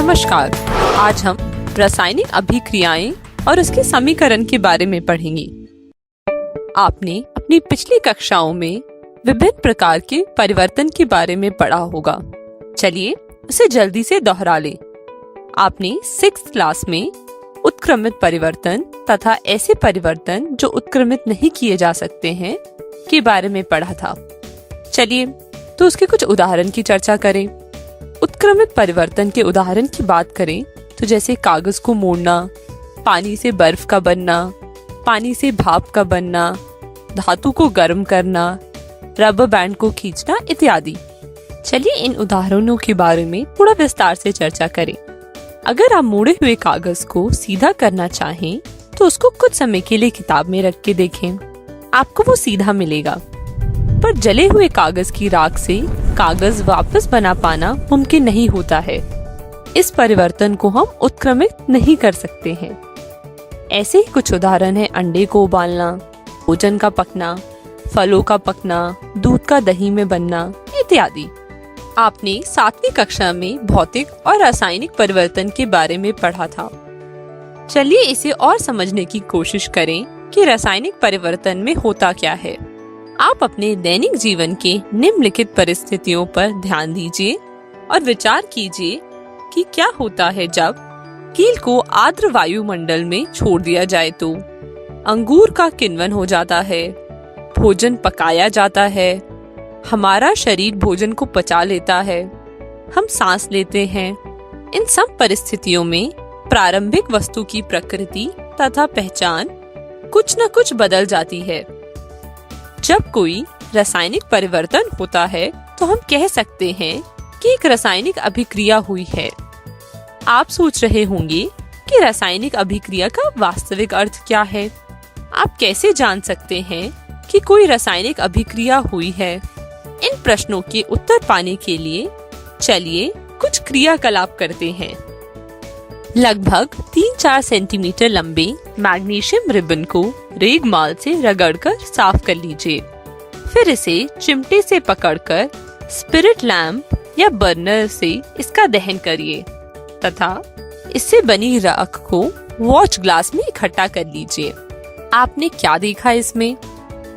नमस्कार। आज हम रासायनिक अभिक्रियाएं और उसके समीकरण के बारे में पढ़ेंगे। आपने अपनी पिछली कक्षाओं में विभिन्न प्रकार के परिवर्तन के बारे में पढ़ा होगा। चलिए उसे जल्दी से दोहरा लें। आपने 6th क्लास में उत्क्रमित परिवर्तन तथा ऐसे परिवर्तन जो उत्क्रमित नहीं किए जा सकते हैं के बारे में पढ़ा था। चलिए तो उसके कुछ उदाहरण की चर्चा करें। उत्क्रमित परिवर्तन के उदाहरण की बात करें तो जैसे कागज को मोड़ना, पानी से बर्फ का बनना, पानी से भाप का बनना, धातु को गर्म करना, रबर बैंड को खींचना इत्यादि। चलिए इन उदाहरणों के बारे में थोड़ा विस्तार से चर्चा करें। अगर आप मोड़े हुए कागज को सीधा करना चाहें तो उसको कुछ समय के लिए किताब में रख के देखें, आपको वो सीधा मिलेगा। पर जले हुए कागज की राख से कागज वापस बना पाना मुमकिन नहीं होता है। इस परिवर्तन को हम उत्क्रमित नहीं कर सकते हैं। ऐसे ही कुछ उदाहरण हैं अंडे को उबालना, भोजन का पकना, फलों का पकना, दूध का दही में बनना इत्यादि। आपने 7वीं कक्षा में भौतिक और रासायनिक परिवर्तन के बारे में पढ़ा था। चलिए इसे और समझने की कोशिश करें कि रासायनिक परिवर्तन में होता क्या है। आप अपने दैनिक जीवन के निम्नलिखित परिस्थितियों पर ध्यान दीजिए और विचार कीजिए कि क्या होता है जब कील को आर्द्र वायुमंडल में छोड़ दिया जाए तो अंगूर का किण्वन हो जाता है, भोजन पकाया जाता है, हमारा शरीर भोजन को पचा लेता है, हम सांस लेते हैं। इन सब परिस्थितियों में प्रारंभिक वस्तु की प्रकृति तथा पहचान कुछ न कुछ बदल जाती है। जब कोई रासायनिक परिवर्तन होता है तो हम कह सकते हैं कि एक रासायनिक अभिक्रिया हुई है। आप सोच रहे होंगे कि रासायनिक अभिक्रिया का वास्तविक अर्थ क्या है। आप कैसे जान सकते हैं कि कोई रासायनिक अभिक्रिया हुई है। इन प्रश्नों के उत्तर पाने के लिए चलिए कुछ क्रियाकलाप करते हैं। लगभग 3-4 सेंटीमीटर लंबे मैग्नीशियम रिबन को रेगमाल से रगड़कर साफ कर लीजिए। फिर इसे चिमटे से पकड़कर स्पिरिट लैंप या बर्नर से इसका दहन करिए तथा इससे बनी राख को वॉच ग्लास में इकट्ठा कर लीजिए। आपने क्या देखा इसमें?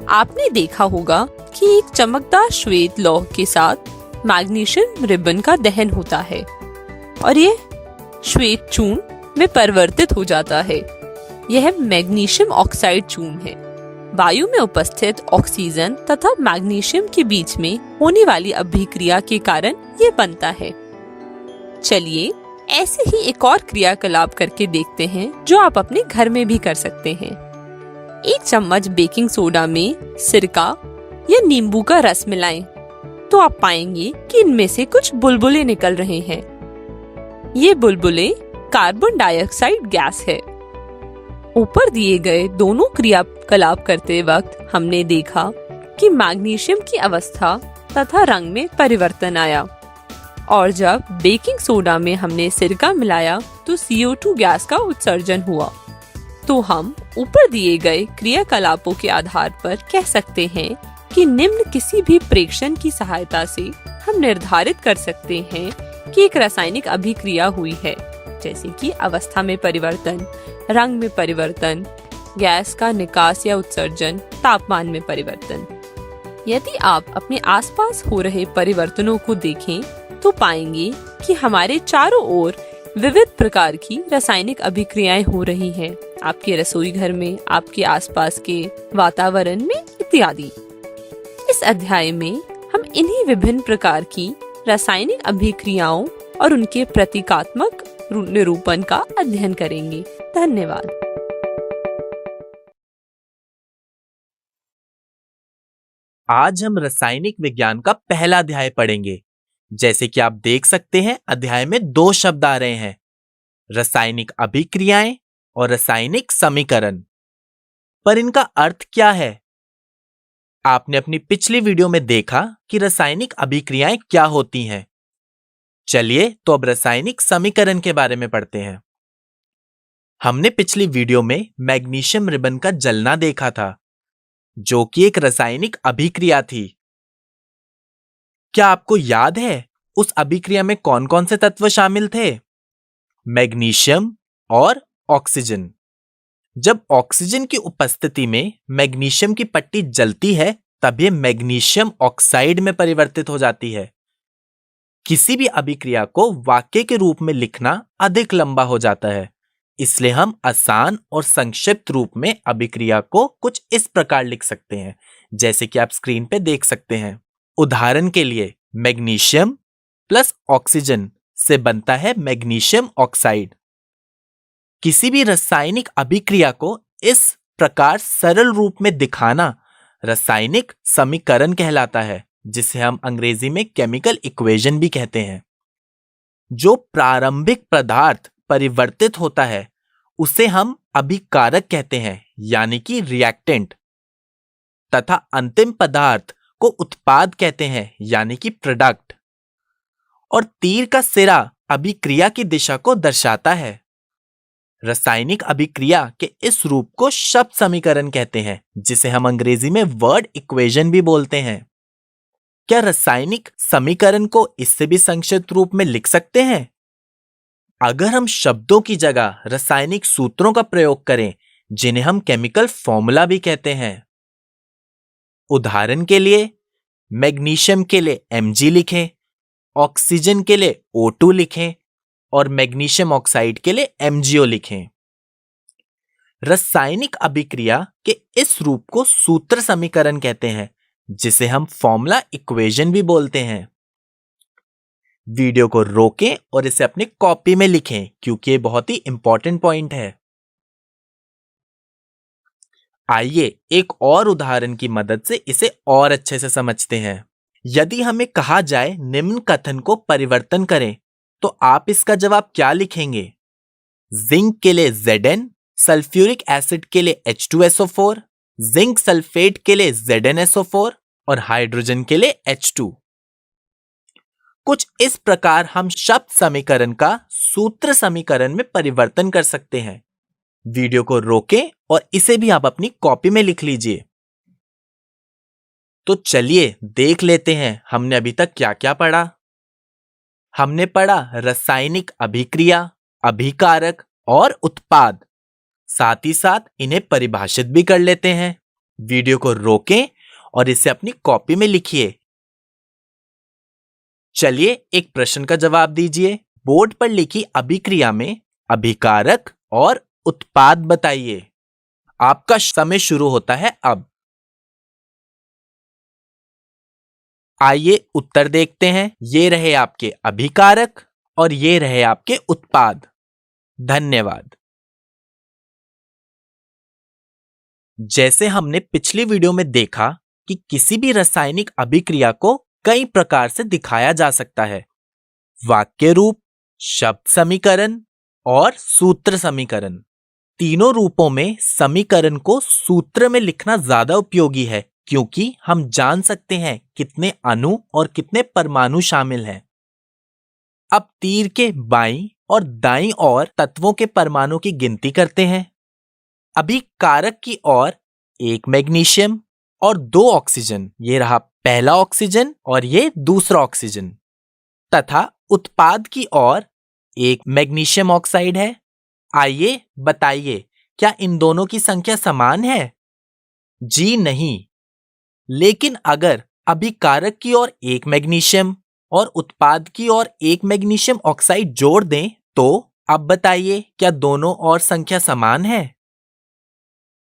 आपने देखा होगा कि एक चमकदार श्वेत लौह के साथ मैग्नीशियम रिबन का दहन होता है और ये श्वेत चूर्ण में परिवर्तित हो जाता है। यह मैग्नीशियम ऑक्साइड चूर्ण है। वायु में उपस्थित ऑक्सीजन तथा मैग्नीशियम के बीच में होने वाली अभिक्रिया के कारण ये बनता है। चलिए ऐसे ही एक और क्रियाकलाप करके देखते हैं जो आप अपने घर में भी कर सकते हैं। 1 चम्मच बेकिंग सोडा में सिरका या नींबू का रस मिलाएं तो आप पाएंगे कि इनमें से कुछ बुलबुले निकल रहे हैं। ये बुलबुले कार्बन डाइऑक्साइड गैस है। ऊपर दिए गए दोनों क्रियाकलाप करते वक्त हमने देखा कि मैग्नीशियम की अवस्था तथा रंग में परिवर्तन आया और जब बेकिंग सोडा में हमने सिरका मिलाया तो CO2 गैस का उत्सर्जन हुआ। तो हम ऊपर दिए गए क्रियाकलापों के आधार पर कह सकते हैं कि निम्न किसी भी प्रेक्षण की सहायता से हम निर्धारित कर सकते हैं कि एक रासायनिक अभिक्रिया हुई है, जैसे कि अवस्था में परिवर्तन, रंग में परिवर्तन, गैस का निकास या उत्सर्जन, तापमान में परिवर्तन। यदि आप अपने आसपास हो रहे परिवर्तनों को देखें तो पाएंगे कि हमारे चारों ओर विविध प्रकार की रासायनिक अभिक्रियाएं हो रही हैं। आपके रसोई घर में, आपके आसपास के वातावरण में इत्यादि। इस अध्याय में हम इन्हीं विभिन्न प्रकार की रासायनिक अभिक्रियाओं और उनके प्रतीकात्मक निरूपण का अध्ययन करेंगे। धन्यवाद। आज हम रासायनिक विज्ञान का पहला अध्याय पढ़ेंगे। जैसे कि आप देख सकते हैं अध्याय में 2 शब्द आ रहे हैं, रासायनिक अभिक्रियाएं और रासायनिक समीकरण। पर इनका अर्थ क्या है? आपने अपनी पिछली वीडियो में देखा कि रासायनिक अभिक्रियाएं क्या होती हैं। चलिए तो अब रासायनिक समीकरण के बारे में पढ़ते हैं। हमने पिछली वीडियो में मैग्नीशियम रिबन का जलना देखा था, जो कि एक रासायनिक अभिक्रिया थी। क्या आपको याद है उस अभिक्रिया में कौन कौन से तत्व शामिल थे? मैग्नीशियम और ऑक्सीजन। जब ऑक्सीजन की उपस्थिति में मैग्नीशियम की पट्टी जलती है तब यह मैग्नीशियम ऑक्साइड में परिवर्तित हो जाती है। किसी भी अभिक्रिया को वाक्य के रूप में लिखना अधिक लंबा हो जाता है, इसलिए हम आसान और संक्षिप्त रूप में अभिक्रिया को कुछ इस प्रकार लिख सकते हैं, जैसे कि आप स्क्रीन पे देख सकते हैं। उदाहरण के लिए मैग्नीशियम प्लस ऑक्सीजन से बनता है मैग्नीशियम ऑक्साइड। किसी भी रासायनिक अभिक्रिया को इस प्रकार सरल रूप में दिखाना रासायनिक समीकरण कहलाता है, जिसे हम अंग्रेजी में केमिकल इक्वेशन भी कहते हैं। जो प्रारंभिक पदार्थ परिवर्तित होता है उसे हम अभिकारक कहते हैं, यानी कि रिएक्टेंट, तथा अंतिम पदार्थ को उत्पाद कहते हैं, यानी कि प्रोडक्ट। और तीर का सिरा अभिक्रिया की दिशा को दर्शाता है। रासायनिक अभिक्रिया के इस रूप को शब्द समीकरण कहते हैं, जिसे हम अंग्रेजी में वर्ड इक्वेशन भी बोलते हैं। क्या रासायनिक समीकरण को इससे भी संक्षिप्त रूप में लिख सकते हैं? अगर हम शब्दों की जगह रासायनिक सूत्रों का प्रयोग करें, जिन्हें हम केमिकल फॉर्मूला भी कहते हैं। उदाहरण के लिए मैग्नीशियम के लिए Mg लिखें, ऑक्सीजन के लिए O2 लिखें और मैग्नीशियम ऑक्साइड के लिए MgO लिखें। रासायनिक अभिक्रिया के इस रूप को सूत्र समीकरण कहते हैं, जिसे हम फॉर्मूला इक्वेशन भी बोलते हैं। वीडियो को रोकें और इसे अपनी कॉपी में लिखें, क्योंकि ये बहुत ही इंपॉर्टेंट पॉइंट है। आइए एक और उदाहरण की मदद से इसे और अच्छे से समझते हैं। यदि हमें कहा जाए निम्न कथन को परिवर्तन करें, तो आप इसका जवाब क्या लिखेंगे? जिंक के लिए Zn, सल्फ्यूरिक एसिड के लिए H2SO4, जिंक सल्फेट के लिए ZnSO4 और हाइड्रोजन के लिए H2। कुछ इस प्रकार हम शब्द समीकरण का सूत्र समीकरण में परिवर्तन कर सकते हैं। वीडियो को रोकें और इसे भी आप अपनी कॉपी में लिख लीजिए। तो चलिए देख लेते हैं हमने अभी तक क्या क्या पढ़ा। हमने पढ़ा रासायनिक अभिक्रिया, अभिकारक और उत्पाद। साथ ही साथ इन्हें परिभाषित भी कर लेते हैं। वीडियो को रोकें और इसे अपनी कॉपी में लिखिए। चलिए एक प्रश्न का जवाब दीजिए। बोर्ड पर लिखी अभिक्रिया में अभिकारक और उत्पाद बताइए। आपका समय शुरू होता है अब। आइए उत्तर देखते हैं। ये रहे आपके अभिकारक और ये रहे आपके उत्पाद। धन्यवाद। जैसे हमने पिछली वीडियो में देखा कि किसी भी रासायनिक अभिक्रिया को कई प्रकार से दिखाया जा सकता है। वाक्य रूप, शब्द समीकरण और सूत्र समीकरण। तीनों रूपों में समीकरण को सूत्र में लिखना ज्यादा उपयोगी है, क्योंकि हम जान सकते हैं कितने अणु और कितने परमाणु शामिल हैं। अब तीर के बाईं और दाईं ओर तत्वों के परमाणु की गिनती करते हैं। अभिकारक की ओर एक मैग्नीशियम और 2 ऑक्सीजन, ये रहा पहला ऑक्सीजन और ये दूसरा ऑक्सीजन, तथा उत्पाद की ओर एक मैग्नीशियम ऑक्साइड है। आइए बताइए, क्या इन दोनों की संख्या समान है? जी नहीं। लेकिन अगर अभिकारक की ओर एक मैग्नीशियम और उत्पाद की ओर एक मैग्नीशियम ऑक्साइड जोड़ दें, तो अब बताइए क्या दोनों ओर संख्या समान है?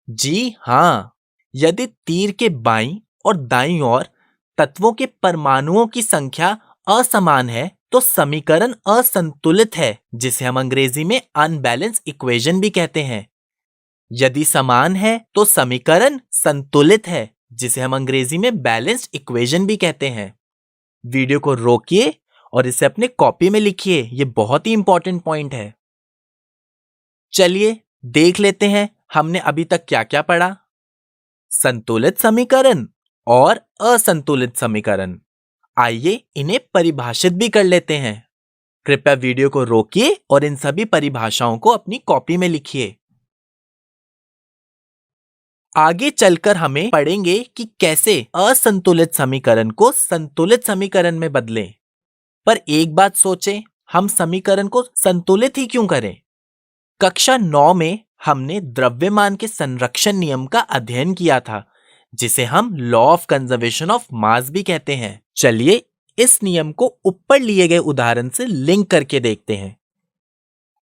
जी हां। यदि तीर के बाईं और दाईं ओर तत्वों के परमाणुओं की संख्या असमान है तो समीकरण असंतुलित है, जिसे हम अंग्रेजी में अनबैलेंस इक्वेशन भी कहते हैं। यदि समान है तो समीकरण संतुलित है, जिसे हम अंग्रेजी में बैलेंस्ड इक्वेशन भी कहते हैं। वीडियो को रोकिए और इसे अपने कॉपी में लिखिए, यह बहुत ही इंपॉर्टेंट पॉइंट है। चलिए देख लेते हैं हमने अभी तक क्या क्या पढ़ा। संतुलित समीकरण और असंतुलित समीकरण। आइए इन्हें परिभाषित भी कर लेते हैं। कृपया वीडियो को रोकिए और इन सभी परिभाषाओं को अपनी कॉपी में लिखिए। आगे चलकर हमें पढ़ेंगे कि कैसे असंतुलित समीकरण को संतुलित समीकरण में बदलें। पर एक बात सोचें, हम समीकरण को संतुलित ही क्यों करें? कक्षा 9 में हमने द्रव्यमान के संरक्षण नियम का अध्ययन किया था, जिसे हम law of conservation of mass भी कहते हैं। चलिए इस नियम को ऊपर लिए गए उदाहरण से लिंक करके देखते हैं।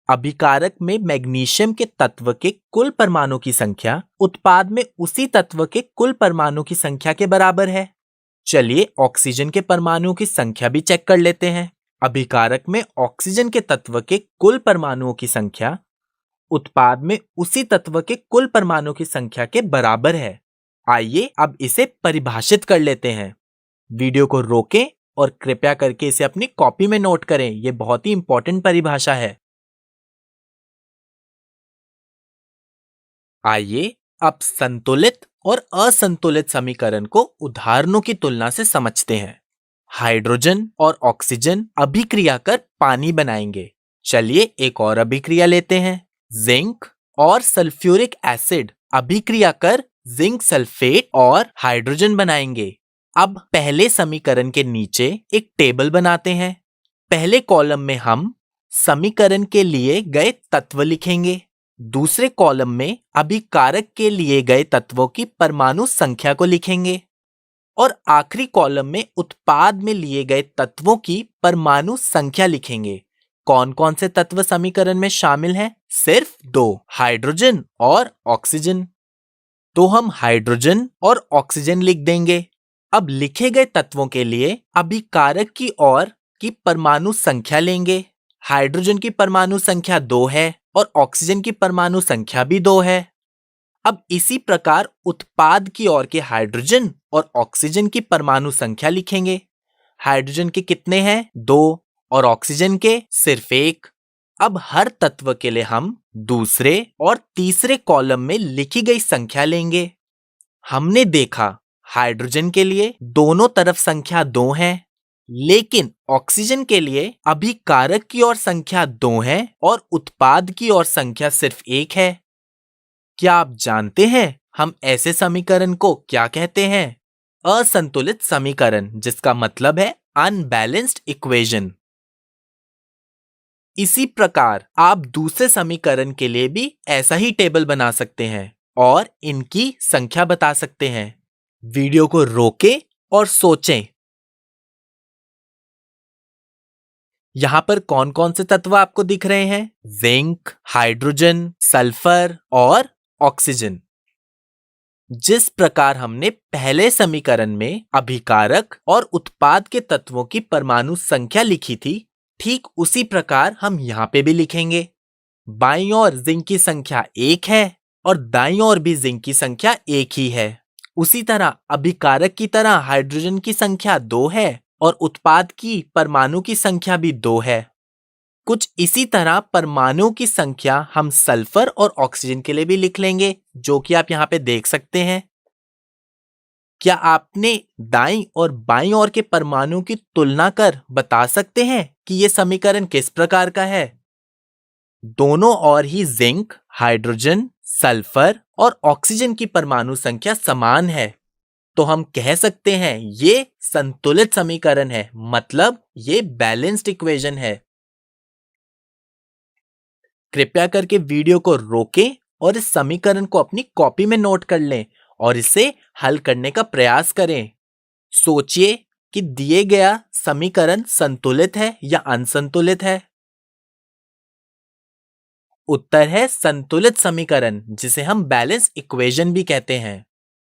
अभिकारक में मैग्नीशियम के तत्व के कुल परमाणु की संख्या उत्पाद में उसी तत्व के कुल परमाणु की संख्या के बराबर है। चलिए ऑक्सीजन के परमाणुओं की संख्या भी चेक कर लेते हैं। अभिकारक में ऑक्सीजन के तत्व के कुल परमाणुओं की संख्या उत्पाद में उसी तत्व के कुल परमाणु की संख्या के बराबर है। आइए अब इसे परिभाषित कर लेते हैं। वीडियो को रोकें और कृपया करके इसे अपनी कॉपी में नोट करें। यह बहुत ही इंपॉर्टेंट परिभाषा है। आइए अब संतुलित और असंतुलित समीकरण को उदाहरणों की तुलना से समझते हैं। हाइड्रोजन और ऑक्सीजन अभिक्रिया कर पानी बनाएंगे। चलिए एक और अभिक्रिया लेते हैं। जिंक और सल्फ्यूरिक एसिड अभिक्रिया कर जिंक सल्फेट और हाइड्रोजन बनाएंगे। अब पहले समीकरण के नीचे एक टेबल बनाते हैं। पहले कॉलम में हम समीकरण के लिए गए तत्व लिखेंगे। दूसरे कॉलम में अभिकारक के लिए गए तत्वों की परमाणु संख्या को लिखेंगे और आखिरी कॉलम में उत्पाद में लिए गए तत्वों की परमाणु संख्या लिखेंगे। कौन कौन से तत्व समीकरण में शामिल हैं? सिर्फ 2, हाइड्रोजन और ऑक्सीजन। तो हम हाइड्रोजन और ऑक्सीजन लिख देंगे। अब लिखे गए तत्वों के लिए अभिकारक की ओर की परमाणु संख्या लेंगे। हाइड्रोजन की परमाणु संख्या 2 है और ऑक्सीजन की परमाणु संख्या भी 2 है। अब इसी प्रकार उत्पाद की ओर के हाइड्रोजन और ऑक्सीजन की परमाणु संख्या लिखेंगे। हाइड्रोजन के कितने हैं? 2 और ऑक्सीजन के सिर्फ 1। अब हर तत्व के लिए हम दूसरे और तीसरे कॉलम में लिखी गई संख्या लेंगे। हमने देखा हाइड्रोजन के लिए दोनों तरफ संख्या 2 है, लेकिन ऑक्सीजन के लिए अभिकारक की ओर संख्या 2 है और उत्पाद की ओर संख्या सिर्फ 1 है। क्या आप जानते हैं हम ऐसे समीकरण को क्या कहते हैं? असंतुलित समीकरण, जिसका मतलब है अनबैलेंस्ड इक्वेशन। इसी प्रकार आप दूसरे समीकरण के लिए भी ऐसा ही टेबल बना सकते हैं और इनकी संख्या बता सकते हैं। वीडियो को रोकें और सोचें। यहां पर कौन कौन से तत्व आपको दिख रहे हैं? जिंक, हाइड्रोजन, सल्फर और ऑक्सीजन। जिस प्रकार हमने पहले समीकरण में अभिकारक और उत्पाद के तत्वों की परमाणु संख्या लिखी थी, ठीक उसी प्रकार हम यहां पे भी लिखेंगे। बाईं ओर जिंक की संख्या 1 है और दाईं ओर भी जिंक की संख्या 1 ही है। उसी तरह अभिकारक की तरह हाइड्रोजन की संख्या 2 है और उत्पाद की परमाणु की संख्या भी 2 है। कुछ इसी तरह परमाणु की संख्या हम सल्फर और ऑक्सीजन के लिए भी लिख लेंगे, जो कि आप यहां पे देख सकते हैं। क्या आपने दाईं और बाईं ओर के परमाणु की तुलना कर बता सकते हैं कि यह समीकरण किस प्रकार का है? दोनों ओर ही जिंक, हाइड्रोजन, सल्फर और ऑक्सीजन की परमाणु संख्या समान है, तो हम कह सकते हैं ये संतुलित समीकरण है, मतलब ये बैलेंस्ड इक्वेशन है। कृपया करके वीडियो को रोकें और इस समीकरण को अपनी कॉपी में नोट कर लें और इसे हल करने का प्रयास करें। सोचिए कि दिए गया समीकरण संतुलित है या असंतुलित है। उत्तर है संतुलित समीकरण, जिसे हम बैलेंस इक्वेशन भी कहते हैं।